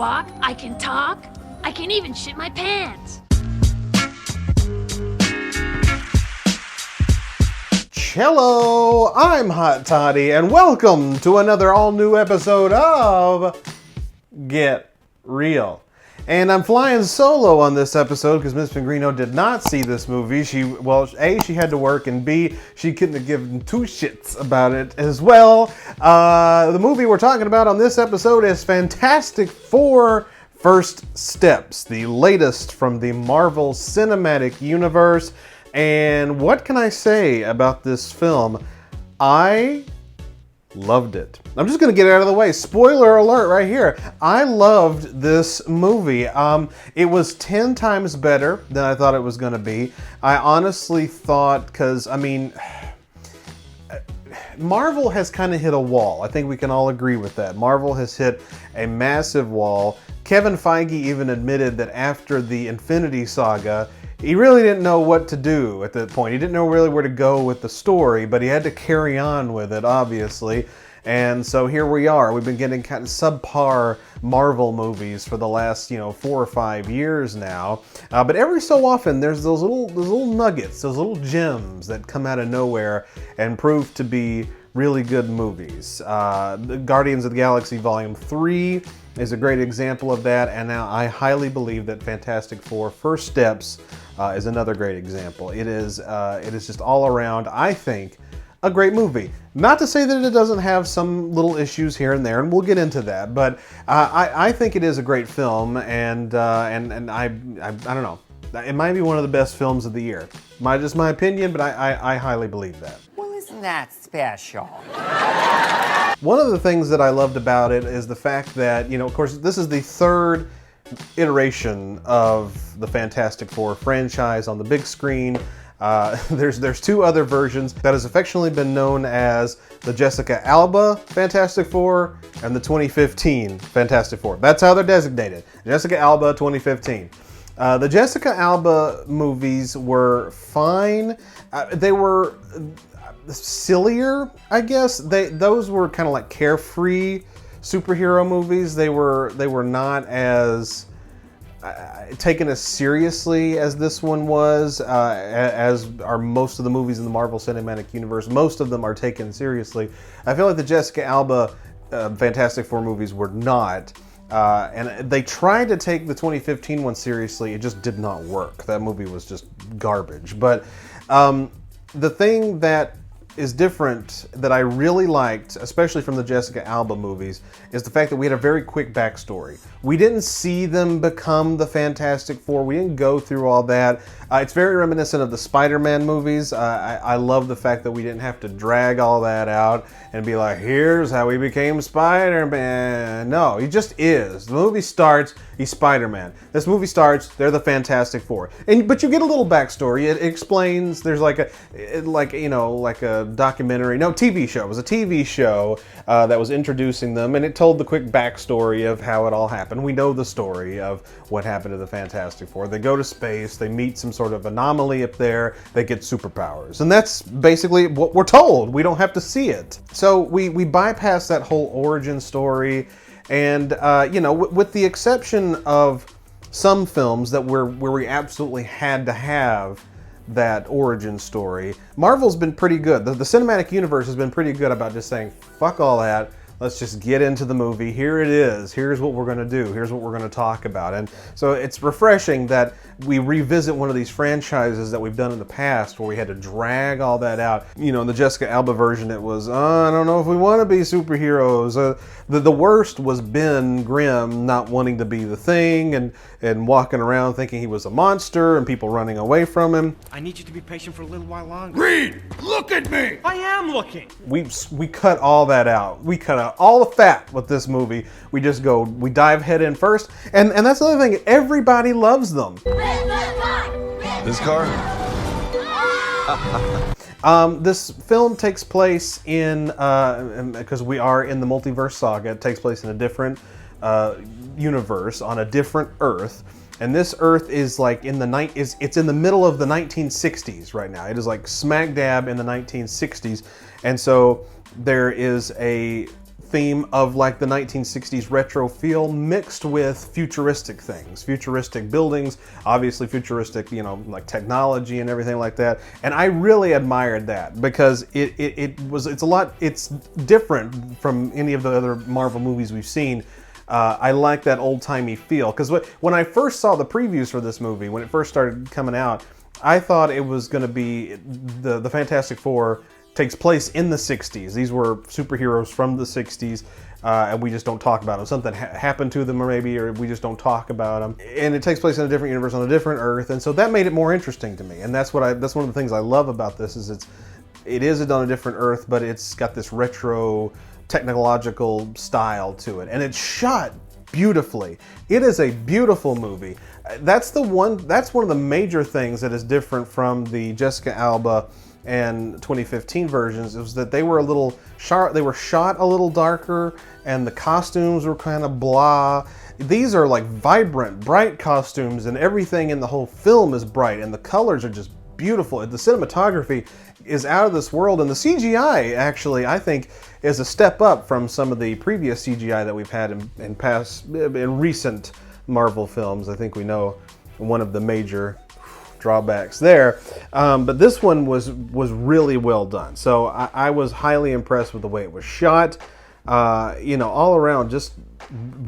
walk, I can talk, I can even shit my pants. Hello, I'm Hot Toddy, and welcome to another all-new episode of Get Real. And I'm flying solo on this episode because Miss Pingrino did not see this movie. A, she had to work, and B, she couldn't have given two shits about it as well. The movie we're talking about on this episode is Fantastic Four: First Steps, the latest from the Marvel Cinematic Universe. And what can I say about this film? I loved it. I'm just gonna get it out of the way. Spoiler alert right here. I loved this movie. It was 10 times better than I thought it was gonna be. I honestly thought, because I mean, Marvel has kind of hit a wall. I think we can all agree with that. Marvel has hit a massive wall. Kevin Feige even admitted that after the Infinity Saga, he really didn't know what to do at that point. He didn't know really where to go with the story, but he had to carry on with it, obviously. And so here we are. We've been getting kind of subpar Marvel movies for the last, 4 or 5 years now. But every so often, there's those little nuggets, those little gems that come out of nowhere and prove to be really good movies. Guardians of the Galaxy Volume 3 is a great example of that, and now I highly believe that Fantastic Four: First Steps is another great example. It is just all around, I think, a great movie. Not to say that it doesn't have some little issues here and there, and we'll get into that, but I think it is a great film, and I don't know. It might be one of the best films of the year. Just my opinion, but I highly believe that. Well, isn't that special? One of the things that I loved about it is the fact that, of course, this is the third iteration of the Fantastic Four franchise on the big screen. There's two other versions that has affectionately been known as the Jessica Alba Fantastic Four and the 2015 Fantastic Four. That's how they're designated. Jessica Alba 2015. The Jessica Alba movies were fine. They were sillier, I guess. Those were kind of like carefree superhero movies. They were not as taken as seriously as this one was, as are most of the movies in the Marvel Cinematic Universe. Most of them are taken seriously. I feel like the Jessica Alba Fantastic Four movies were not. And they tried to take the 2015 one seriously. It just did not work. That movie was just garbage. But the thing that is different that I really liked, especially from the Jessica Alba movies, is the fact that we had a very quick backstory. We didn't see them become the Fantastic Four. We didn't go through all that. It's very reminiscent of the Spider-Man movies. I love the fact that we didn't have to drag all that out and be like, here's how he became Spider-Man. No, he just is. The movie starts, he's Spider-Man. This movie starts, they're the Fantastic Four. But you get a little backstory. It explains, there's like a documentary, no, TV show. It was a TV show that was introducing them, and it told the quick backstory of how it all happened. We know the story of what happened to the Fantastic Four. They go to space, they meet some sort of anomaly up there, they get superpowers. And that's basically what we're told. We don't have to see it. So we bypass that whole origin story, and with the exception of some films where we absolutely had to have that origin story, Marvel's been pretty good. The cinematic universe has been pretty good about just saying, fuck all that. Let's just get into the movie. Here it is. Here's what we're going to do. Here's what we're going to talk about. And so it's refreshing that we revisit one of these franchises that we've done in the past where we had to drag all that out. In the Jessica Alba version, it was, I don't know if we want to be superheroes. The worst was Ben Grimm not wanting to be the Thing and walking around thinking he was a monster and people running away from him. I need you to be patient for a little while longer. Reed, look at me! I am looking! We cut all that out. We cut out all the fat with this movie. We dive head in first. And that's another thing, everybody loves them. This car? This film takes place in, because we are in the multiverse saga, it takes place in a different universe, on a different Earth. And this Earth is like it's in the middle of the 1960s right now. It is like smack dab in the 1960s. And so there is a theme of like the 1960s retro feel mixed with futuristic things, futuristic buildings, obviously futuristic, you know, like technology and everything like that. And I really admired that because it's different from any of the other Marvel movies we've seen. I like that old-timey feel because when I first saw the previews for this movie, when it first started coming out, I thought it was going to be the Fantastic Four takes place in the 60s. These were superheroes from the 60s, and we just don't talk about them. Something happened to them, or we just don't talk about them. And it takes place in a different universe on a different Earth, and so that made it more interesting to me. And that's one of the things I love about this is it is on a different Earth, but it's got this retro technological style to it, and it's shot beautifully. It is a beautiful movie. That's one of the major things that is different from the Jessica Alba and 2015 versions, is that they were a little sharp. They were shot a little darker, and the costumes were kind of blah. These are like vibrant, bright costumes, and everything in the whole film is bright, and the colors are just beautiful. The cinematography is out of this world, and the CGI actually, I think, is a step up from some of the previous CGI that we've had in recent Marvel films. I think we know one of the major drawbacks there, but this one was really well done. So I was highly impressed with the way it was shot. You know, all around, just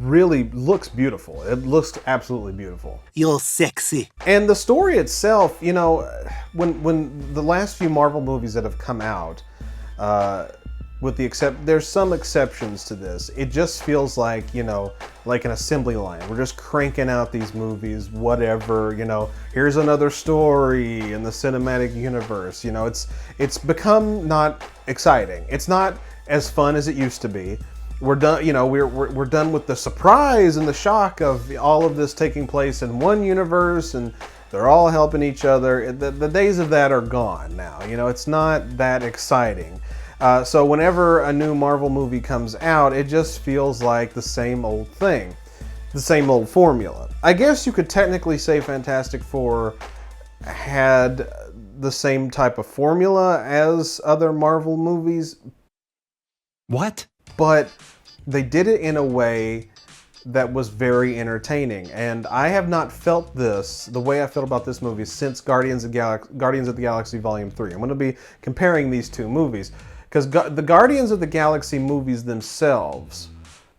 really looks beautiful. It looks absolutely beautiful. You're sexy. And the story itself, you know, when the last few Marvel movies that have come out, there's some exceptions to this. It just feels like, you know, like an assembly line. We're just cranking out these movies, whatever, you know, here's another story in the cinematic universe. You know, it's become not exciting. It's not as fun as it used to be. We're done, you know, we're done with the surprise and the shock of all of this taking place in one universe, and they're all helping each other. The days of that are gone now. You know, it's not that exciting. So whenever a new Marvel movie comes out, it just feels like the same old thing, the same old formula. I guess you could technically say Fantastic Four had the same type of formula as other Marvel movies. What? But they did it in a way that was very entertaining. And I have not felt this, the way I felt about this movie, since Guardians of the Galaxy Volume 3. I'm going to be comparing these two movies, because the Guardians of the Galaxy movies themselves,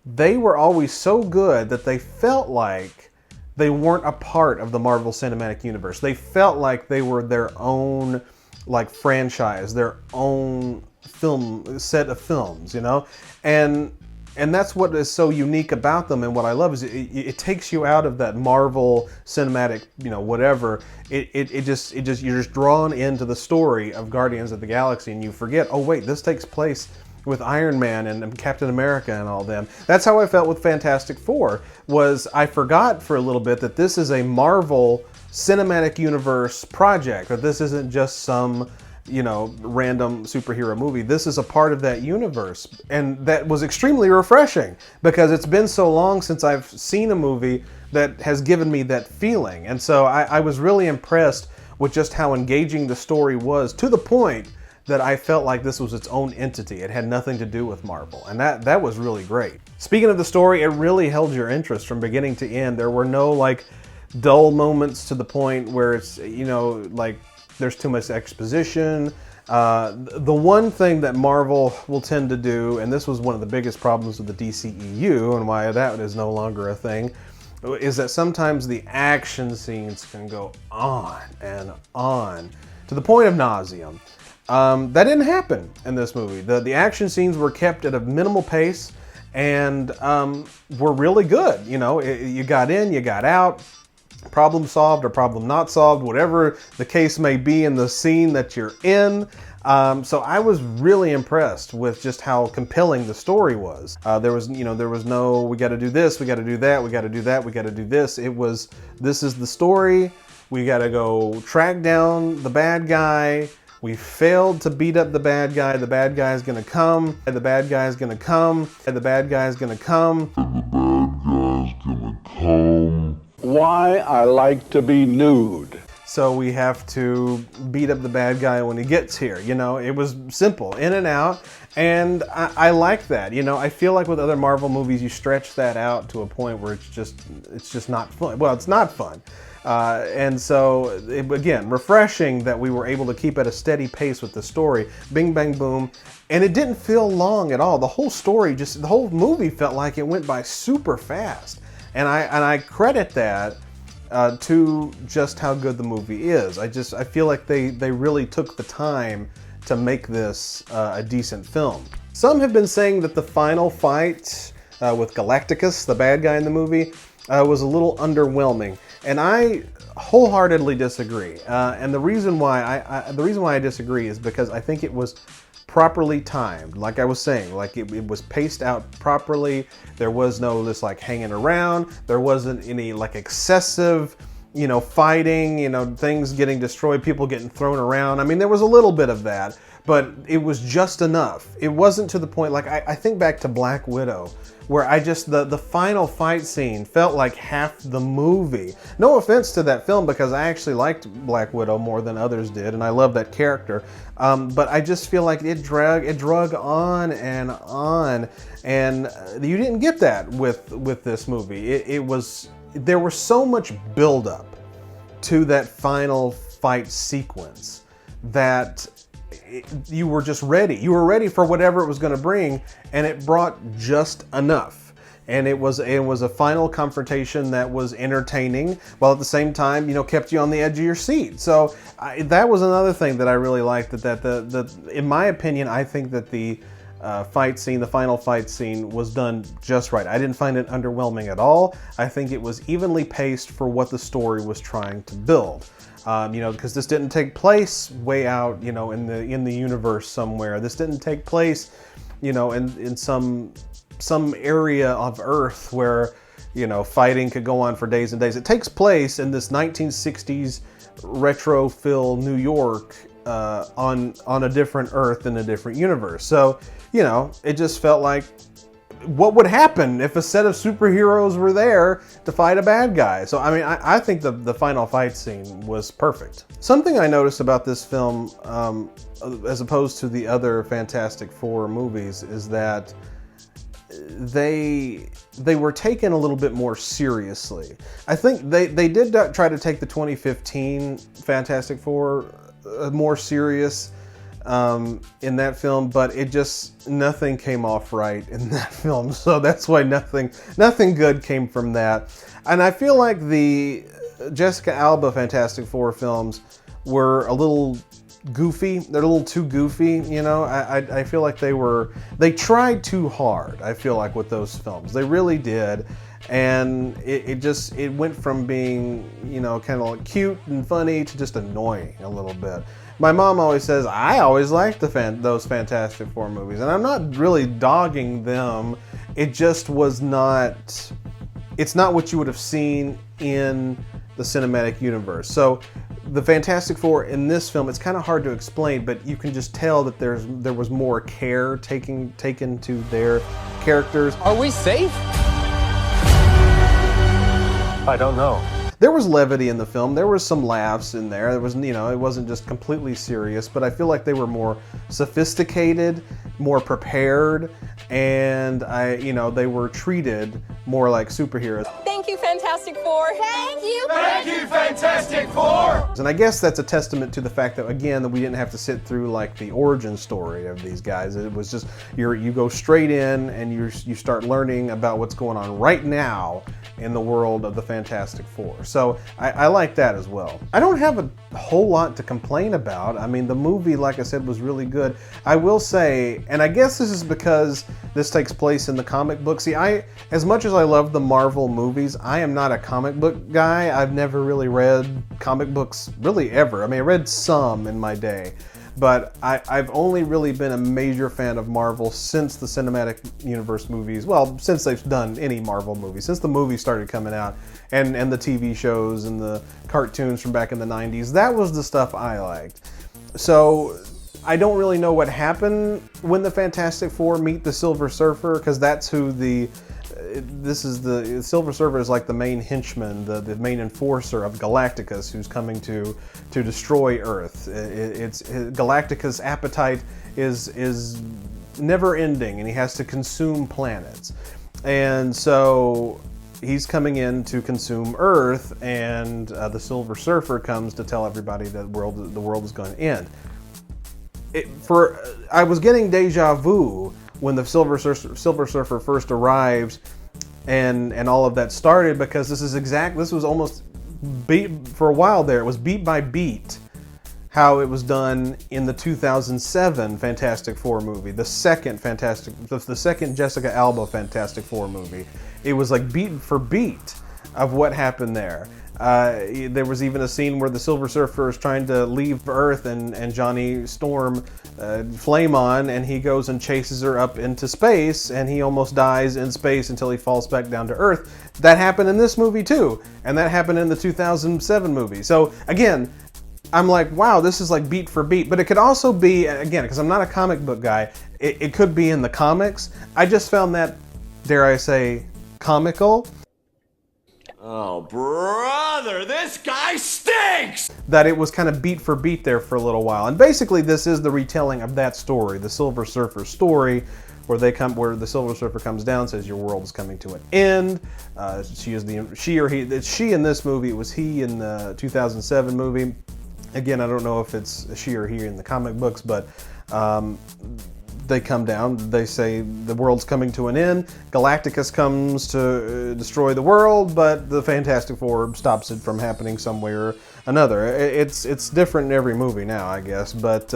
they were always so good that they felt like they weren't a part of the Marvel Cinematic Universe. They felt like they were their own, like, franchise, their own set of films, you know? And that's what is so unique about them, and what I love is it takes you out of that Marvel cinematic, you know, whatever. You're just drawn into the story of Guardians of the Galaxy, and you forget, oh wait, this takes place with Iron Man and Captain America and all them. That's how I felt with Fantastic Four, was I forgot for a little bit that this is a Marvel Cinematic Universe project, that this isn't just some, you know, random superhero movie. This is a part of that universe. And that was extremely refreshing, because it's been so long since I've seen a movie that has given me that feeling. And so I was really impressed with just how engaging the story was, to the point that I felt like this was its own entity. It had nothing to do with Marvel, and that was really great. Speaking of the story, it really held your interest from beginning to end. There were no like dull moments to the point where it's, you know, like there's too much exposition. The one thing that Marvel will tend to do, and this was one of the biggest problems with the DCEU and why that is no longer a thing, is that sometimes the action scenes can go on and on to the point of nauseum. That didn't happen in this movie. The action scenes were kept at a minimal pace and were really good. You know, you got in, you got out, problem solved or problem not solved, whatever the case may be in the scene that you're in. So I was really impressed with just how compelling the story was. There was no, we got to do this, we got to do that, we got to do that, we got to do this. It was, this is the story. We got to go track down the bad guy. We failed to beat up the bad guy. The bad guy's gonna come. And the bad guy's gonna come. And the bad guy's gonna come. And the bad guy's gonna come. Why I like to be nude. so we have to beat up the bad guy when he gets here. You know, it was simple, in and out, and I like that. You know, I feel like with other Marvel movies, you stretch that out to a point where it's just not fun. Well, it's not fun. And so, again, refreshing that we were able to keep at a steady pace with the story. Bing, bang, boom. And it didn't feel long at all. The whole story, the whole movie felt like it went by super fast. And I credit that to just how good the movie is. I feel like they really took the time to make this a decent film. Some have been saying that the final fight with Galacticus, the bad guy in the movie, was a little underwhelming. And I wholeheartedly disagree. And the reason why I disagree is because I think it was properly timed. Like I was saying, like it was paced out properly. There was no this like hanging around. There wasn't any like excessive, you know, fighting, you know, things getting destroyed, people getting thrown around. I mean, there was a little bit of that, but it was just enough. It wasn't to the point, like I think back to Black Widow, where the final fight scene felt like half the movie. No offense to that film, because I actually liked Black Widow more than others did, and I love that character. But I just feel like it drug on, and you didn't get that with this movie. There was so much buildup to that final fight sequence that you were just ready. You were ready for whatever it was going to bring, and it brought just enough. And it was a final confrontation that was entertaining, while at the same time, you know, kept you on the edge of your seat. So that was another thing that I really liked. In my opinion, I think that the final fight scene was done just right. I didn't find it underwhelming at all. I think it was evenly paced for what the story was trying to build. You know, because this didn't take place way out, you know, in the universe somewhere. This didn't take place, you know, in some area of Earth where, you know, fighting could go on for days and days. It takes place in this 1960s retro-filled New York on a different Earth in a different universe. So, you know, it just felt like what would happen if a set of superheroes were there to fight a bad guy. So, I mean, I think the final fight scene was perfect. Something I noticed about this film, as opposed to the other Fantastic Four movies, is that they were taken a little bit more seriously. I think they did try to take the 2015 Fantastic Four more serious in that film, but nothing came off right in that film. So that's why nothing good came from that. And I feel like the Jessica Alba Fantastic Four films were a little goofy. They're a little too goofy, you know. I feel like they tried too hard, I feel like, with those films. They really did. And it went from being, you know, kind of like cute and funny to just annoying a little bit. My mom always says, I always liked those Fantastic Four movies, and I'm not really dogging them. It just was not, it's not what you would have seen in the cinematic universe. So the Fantastic Four in this film, it's kind of hard to explain, but you can just tell that there was more care taken to their characters. Are we safe? I don't know. There was levity in the film. There was some laughs in there. There was, you know, it wasn't just completely serious, but I feel like they were more sophisticated, more prepared, and they were treated more like superheroes. Thank you, Fantastic Four. Thank you. Thank you, Fantastic Four! And I guess that's a testament to the fact that, again, that we didn't have to sit through like the origin story of these guys. It was just, you go straight in and you start learning about what's going on right now in the world of the Fantastic Four. So I like that as well. I don't have a whole lot to complain about. I mean, the movie, like I said, was really good. I will say, and I guess this is because this takes place in the comic book. See, as much as I love the Marvel movies, I am not a comic book guy. I've never really read comic books, really ever. I mean, I read some in my day, but I've only really been a major fan of Marvel since the cinematic universe movies. Well, since they've done any Marvel movie, since the movies started coming out, and the TV shows and the cartoons from back in the 90s. That was the stuff I liked. So I don't really know what happened when the Fantastic Four meet the Silver Surfer, because that's who the this is the Silver Surfer is like the main henchman, the main enforcer of Galacticus, who's coming to destroy Earth. Galacticus' appetite is never ending, and he has to consume planets, and so he's coming in to consume Earth, and the Silver Surfer comes to tell everybody that the world is going to end. I was getting deja vu when the Silver Surfer first arrived, and all of that started, because this was almost beat for a while there. It was beat by beat how it was done in the 2007 Fantastic Four movie, the second Jessica Alba Fantastic Four movie. It was like beat for beat of what happened there. There was even a scene where the Silver Surfer is trying to leave Earth, and Johnny Storm, Flame On, and he goes and chases her up into space, and he almost dies in space until he falls back down to Earth. That happened in this movie too, and that happened in the 2007 movie. So again, I'm like, wow, this is like beat for beat. But it could also be, again, because I'm not a comic book guy, it could be in the comics. I just found that, dare I say, comical. Oh, brother, this guy stinks! That it was kind of beat for beat there for a little while. And basically this is the retelling of that story, the Silver Surfer story, where the Silver Surfer comes down, says your world is coming to an end. She in this movie, it was he in the 2007 movie. Again, I don't know if it's a she or he in the comic books, but they come down, they say the world's coming to an end. Galacticus comes to destroy the world, but the Fantastic Four stops it from happening somewhere or another. It's different in every movie now, I guess, but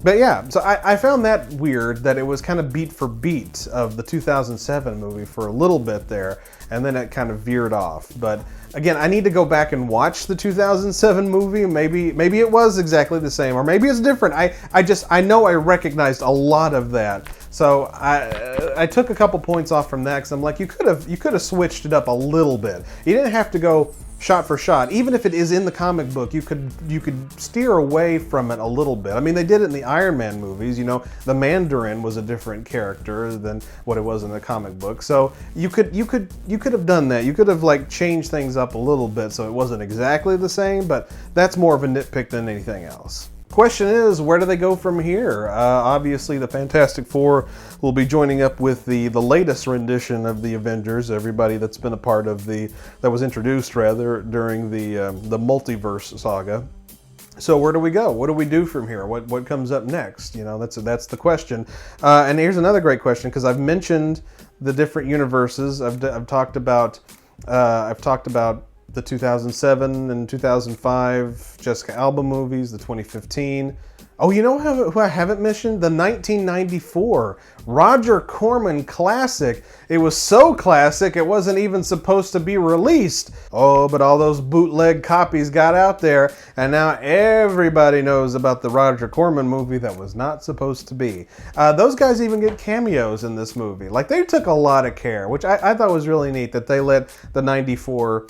yeah, so I found that weird, that it was kind of beat for beat of the 2007 movie for a little bit there, and then it kind of veered off. But again, I need to go back and watch the 2007 movie. Maybe it was exactly the same, or maybe it's different. I know I recognized a lot of that. So I took a couple points off from that, because I'm like, you could have switched it up a little bit. You didn't have to go shot for shot. Even if it is in the comic book, you could steer away from it a little bit. I mean, they did it in the Iron Man movies. You know, the Mandarin was a different character than what it was in the comic book. So you could have done that. You could have like changed things up a little bit so it wasn't exactly the same, but that's more of a nitpick than anything else. Question is, where do they go from here? Obviously, the Fantastic Four will be joining up with the latest rendition of the Avengers. Everybody that's been a part of that was introduced rather during the multiverse saga. So where do we go? What do we do from here? What comes up next? You know, that's the question. And here's another great question, because I've mentioned the different universes. I've talked about the 2007 and 2005 Jessica Alba movies, the 2015. Oh, you know who I haven't mentioned? The 1994 Roger Corman classic. It was so classic it wasn't even supposed to be released. Oh, but all those bootleg copies got out there, and now everybody knows about the Roger Corman movie that was not supposed to be. Those guys even get cameos in this movie. Like, they took a lot of care, which I thought was really neat, that they let the 94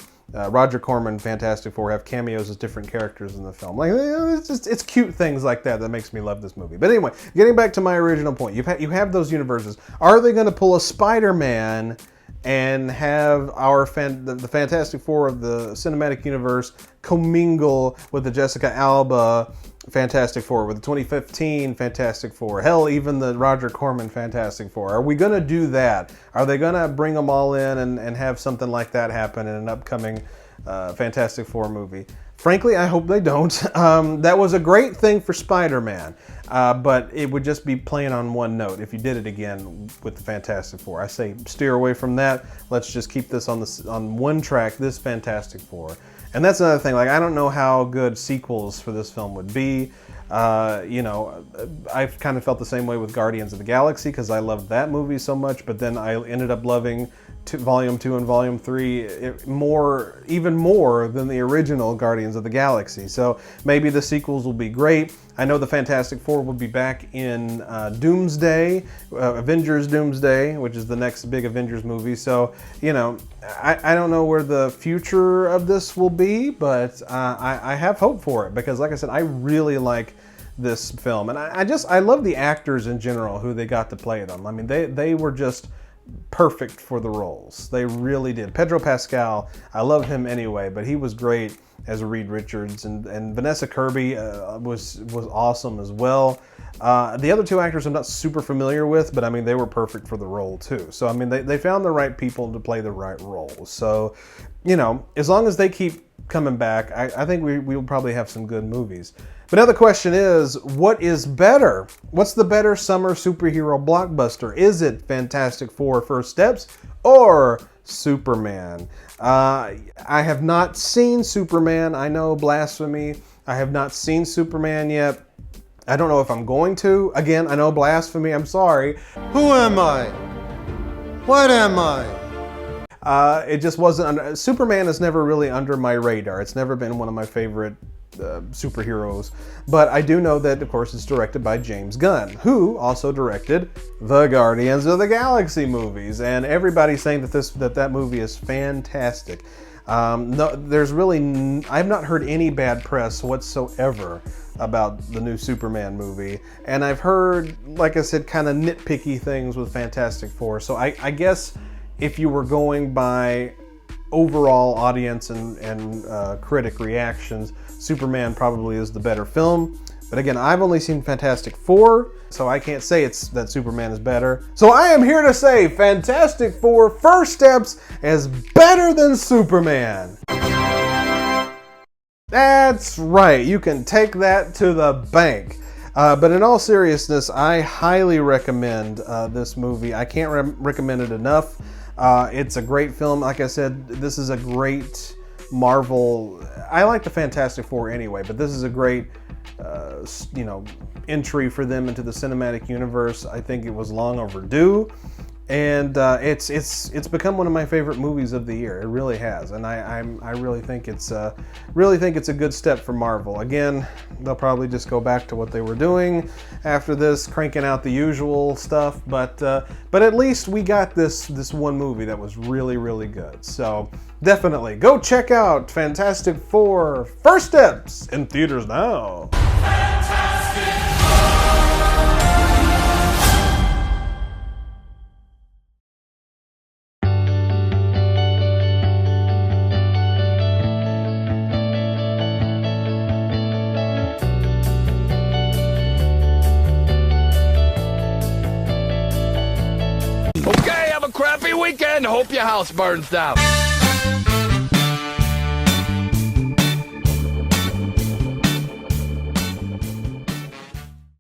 Roger Corman Fantastic Four have cameos as different characters in the film. Like, it's cute things like that makes me love this movie. But anyway, getting back to my original point, you have those universes. Are they going to pull a Spider-Man and have the Fantastic Four of the cinematic universe commingle with the Jessica Alba Fantastic Four, with the 2015 Fantastic Four, hell, even the Roger Corman Fantastic Four? Are we going to do that? Are they going to bring them all in and have something like that happen in an upcoming Fantastic Four movie? Frankly, I hope they don't. That was a great thing for Spider-Man, but it would just be playing on one note if you did it again with the Fantastic Four. I say steer away from that. Let's just keep this on one track, this Fantastic Four. And that's another thing, like, I don't know how good sequels for this film would be. You know, I've kind of felt the same way with Guardians of the Galaxy, because I loved that movie so much, but then I ended up loving Volume 2 and Volume 3 even more than the original Guardians of the Galaxy. So maybe the sequels will be great. I know the Fantastic Four will be back in Doomsday, Avengers Doomsday, which is the next big Avengers movie. So, you know, I don't know where the future of this will be, but I have hope for it, because like I said, I really like this film. And I love the actors in general who they got to play them. I mean, they were just perfect for the roles. They really did. Pedro Pascal, I love him anyway, but he was great as Reed Richards, and Vanessa Kirby was awesome as well. The other two actors I'm not super familiar with, but I mean, they were perfect for the role too. So I mean, they found the right people to play the right roles. So, you know, as long as they keep coming back, I think we'll probably have some good movies. But now the question is, what is better? What's the better summer superhero blockbuster? Is it Fantastic Four: First Steps or Superman? I have not seen Superman. I know, blasphemy. I have not seen Superman yet. I don't know if I'm going to. Again, I know, blasphemy. I'm sorry. Who am I? What am I? It just wasn't. Superman is never really under my radar. It's never been one of my favorite superheroes. But I do know that, of course, it's directed by James Gunn, who also directed the Guardians of the Galaxy movies. And everybody's saying that that movie is fantastic. No, there's really, I've not heard any bad press whatsoever about the new Superman movie. And I've heard, like I said, kind of nitpicky things with Fantastic Four. So I guess if you were going by overall audience and critic reactions, Superman probably is the better film. But again, I've only seen Fantastic Four, so I can't say that Superman is better. So I am here to say Fantastic Four: First Steps is better than Superman. That's right, you can take that to the bank. But in all seriousness, I highly recommend this movie. I can't recommend it enough. It's a great film. Like I said, this is a great Marvel. I like the Fantastic Four anyway, but this is a great entry for them into the cinematic universe. I think it was long overdue, and it's become one of my favorite movies of the year. It really has, and I really think it's a good step for Marvel. Again, they'll probably just go back to what they were doing after this, cranking out the usual stuff. But at least we got this one movie that was really good. So definitely go check out Fantastic Four: First Steps in theaters now. Okay, have a crappy weekend. Hope your house burns down.